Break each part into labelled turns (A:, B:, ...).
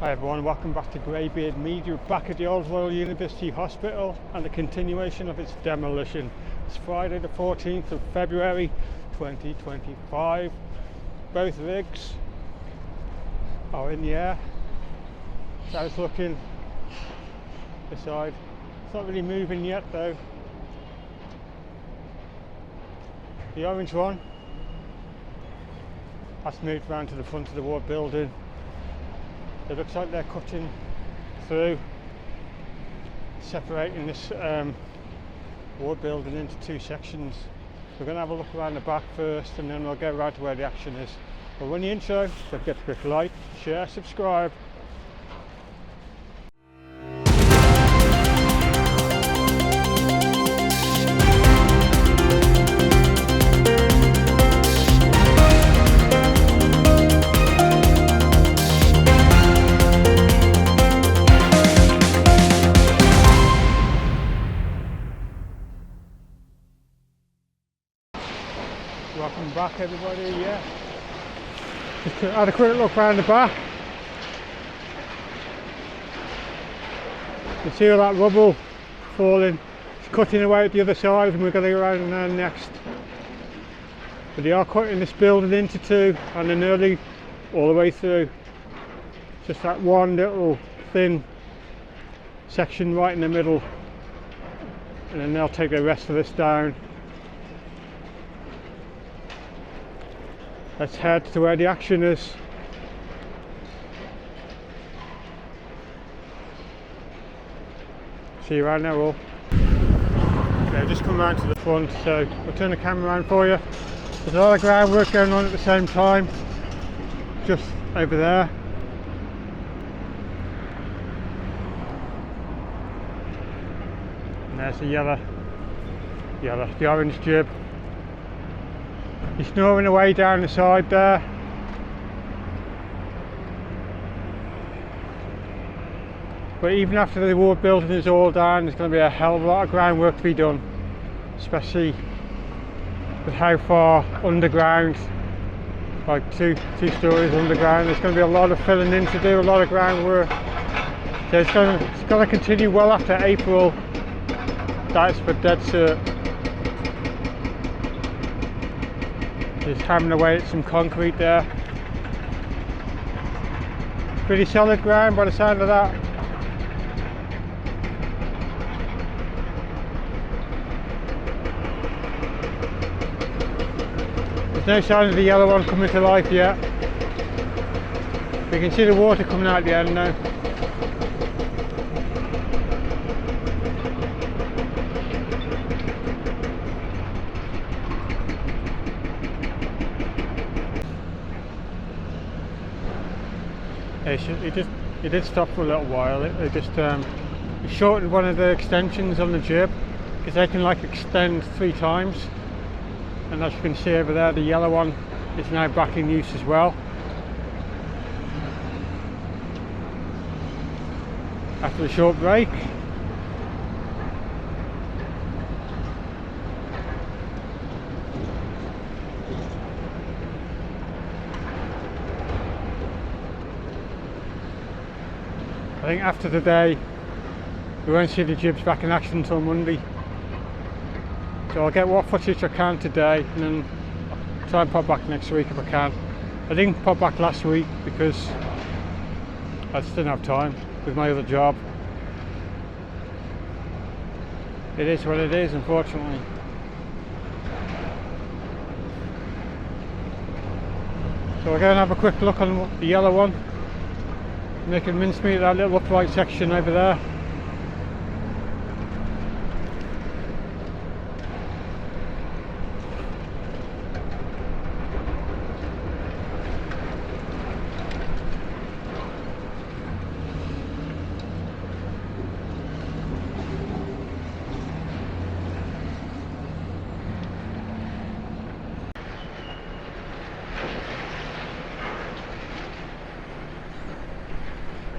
A: Hi everyone, welcome back to GreyBeard Media, back at the Old Royal University Hospital and the continuation of its demolition. It's Friday the 14th of February 2025. Both rigs are in the air. So I was looking this side. It's not really moving yet though. The orange one has moved around to the front of the ward building. It looks like they're cutting through, separating this ward building into two sections. We're going to have a look around the back first and then we'll go right to where the action is. We'll run the intro, don't forget to click like, share, subscribe. Welcome back everybody, yeah. Just had a quick look around the back. You see all that rubble falling. It's cutting away at the other side and we're going to go around there next. But they are cutting this building into two and they're nearly all the way through. Just that one little thin section right in the middle. And then they'll take the rest of this down. Let's head to where the action is. See you around now all. Okay, I've just come around to the front, so I'll turn the camera around for you. There's a lot of groundwork going on at the same time, just over there. And there's the orange jib. He's snoring away down the side there. But even after the ward building is all down, there's going to be a hell of a lot of groundwork to be done, especially with how far underground, like two stories underground. There's going to be a lot of filling in to do, a lot of groundwork. So it's going to continue well after April. That's for dead cert. Just hammering away at some concrete there. Pretty solid ground by the sound of that. There's no sign of the yellow one coming to life yet. We can see the water coming out the end now. It did stop for a little while. It just shortened one of the extensions on the jib because they can like extend 3 times, and as you can see over there, the yellow one is now back in use as well after the short break. I think after today we won't see the jibs back in action until Monday, so I'll get what footage I can today and then I'll try and pop back next week if I can. I didn't pop back last week because I just didn't have time with my other job. It is what it is, unfortunately. So we're going to have a quick look on the yellow one. Making mincemeat of that little upright section over there.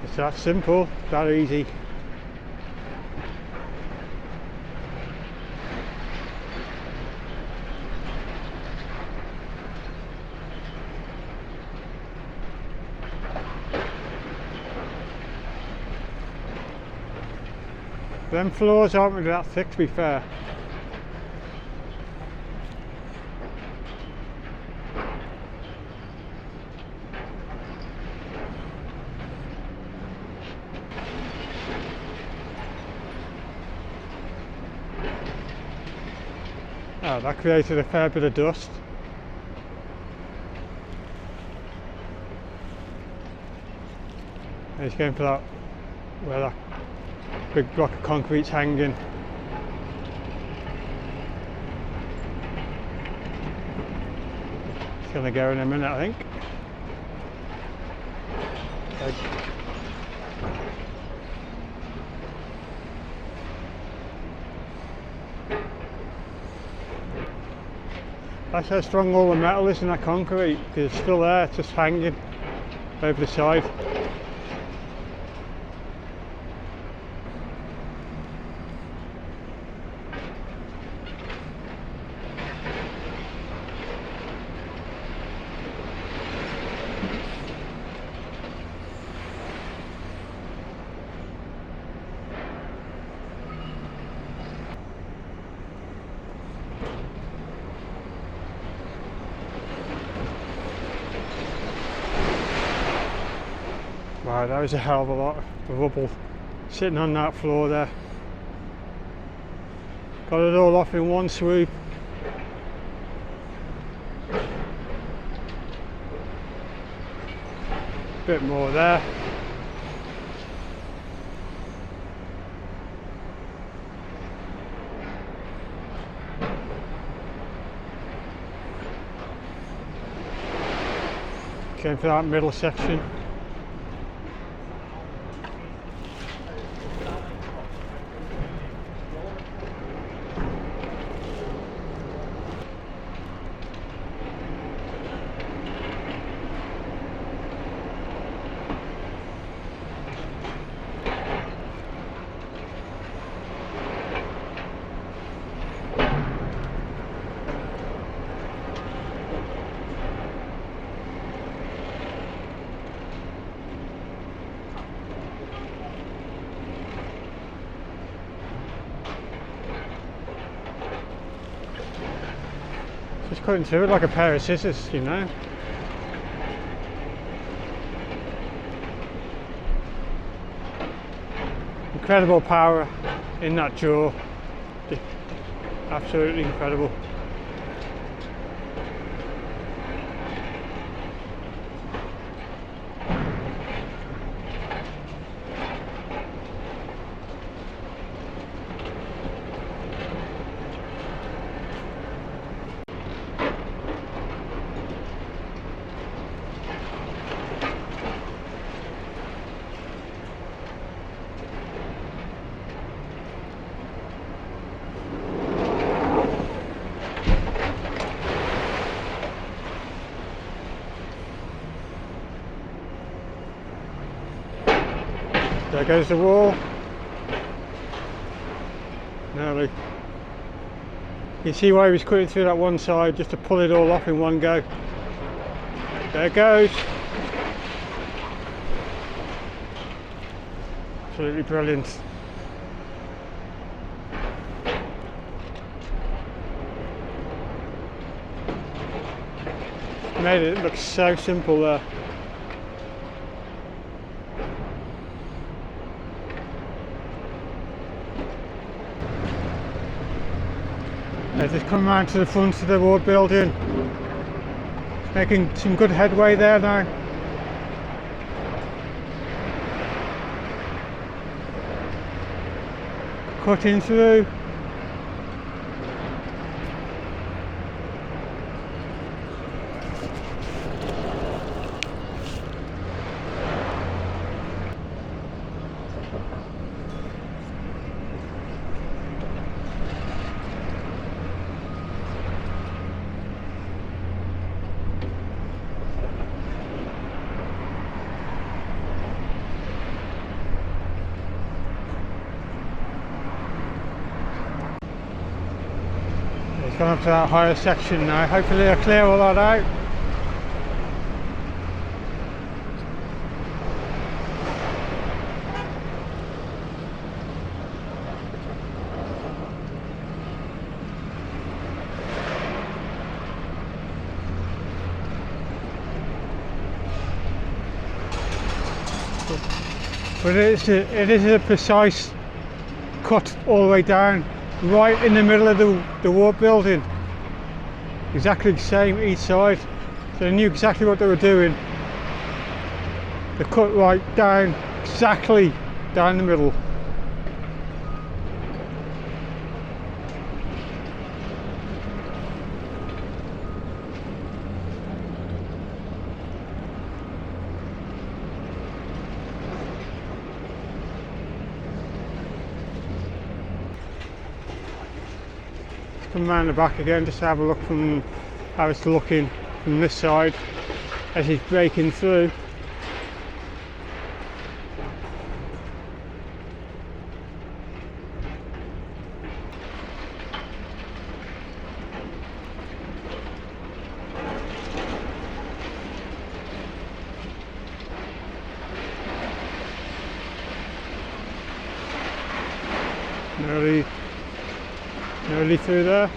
A: It's that simple, that easy. Them floors aren't really that thick, to be fair. Oh, that created a fair bit of dust. And he's going for that, where that big block of concrete's hanging. It's going to go in a minute, I think. That's how strong all the metal is in that concrete, because it's still there, it's just hanging over the side. Wow, that was a hell of a lot of rubble sitting on that floor there. Got it all off in one swoop. Bit more there. Came for that middle section. Just cutting through it like a pair of scissors, you know. Incredible power in that jaw. Absolutely incredible. There goes the wall. Nearly. You see why he was cutting through that one side, just to pull it all off in one go. There it goes. Absolutely brilliant. Made it look so simple there. As it's coming around to the front of the ward building, it's making some good headway there now. Cutting through. It's gone up to that higher section now. Hopefully they'll clear all that out. But it is a precise cut all the way down, right in the middle of the ward building. Exactly the same each side. So they knew exactly what they were doing. They cut right down, exactly down the middle. Come round the back again just to have a look from how it's looking from this side as he's breaking through. Nearly through there.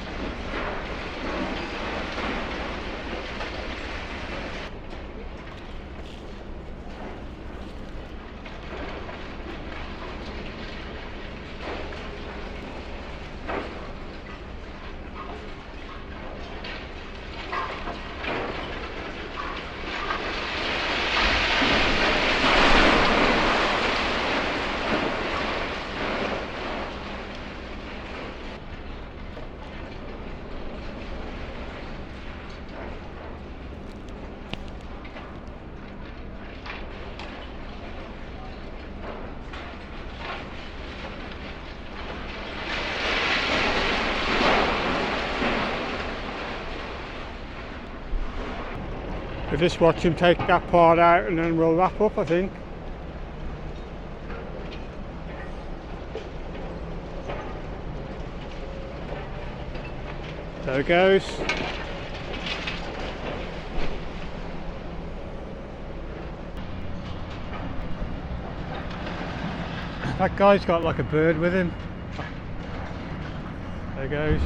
A: We'll just watch him take that part out and then we'll wrap up, I think. There it goes. That guy's got like a bird with him. There it goes.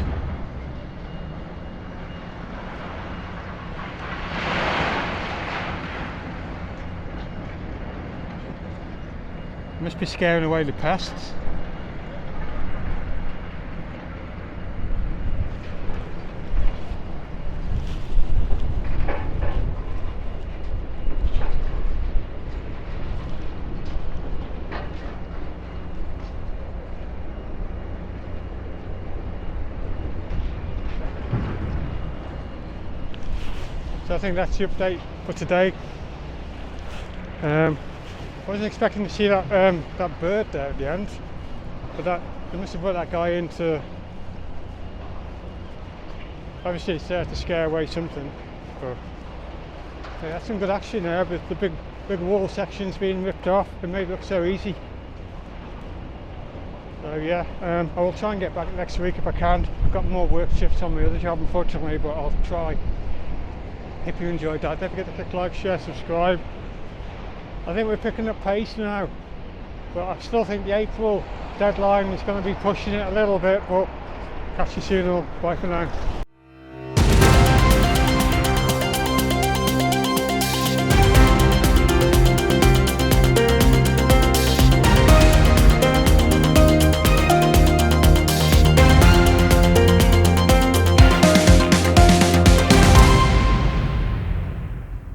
A: Must be scaring away the pests. So I think that's the update for today. I wasn't expecting to see that that bird there at the end, but they must have put that guy in to, obviously it's there to scare away something. But yeah, that's some good action there, with the big wall sections being ripped off and made it look so easy. So yeah, I will try and get back next week if I can. I've got more work shifts on my other job unfortunately, but I'll try. If you enjoyed that, don't forget to click like, share, subscribe. I think we're picking up pace now, but I still think the April deadline is going to be pushing it a little bit, but catch you soon all. Bye for now.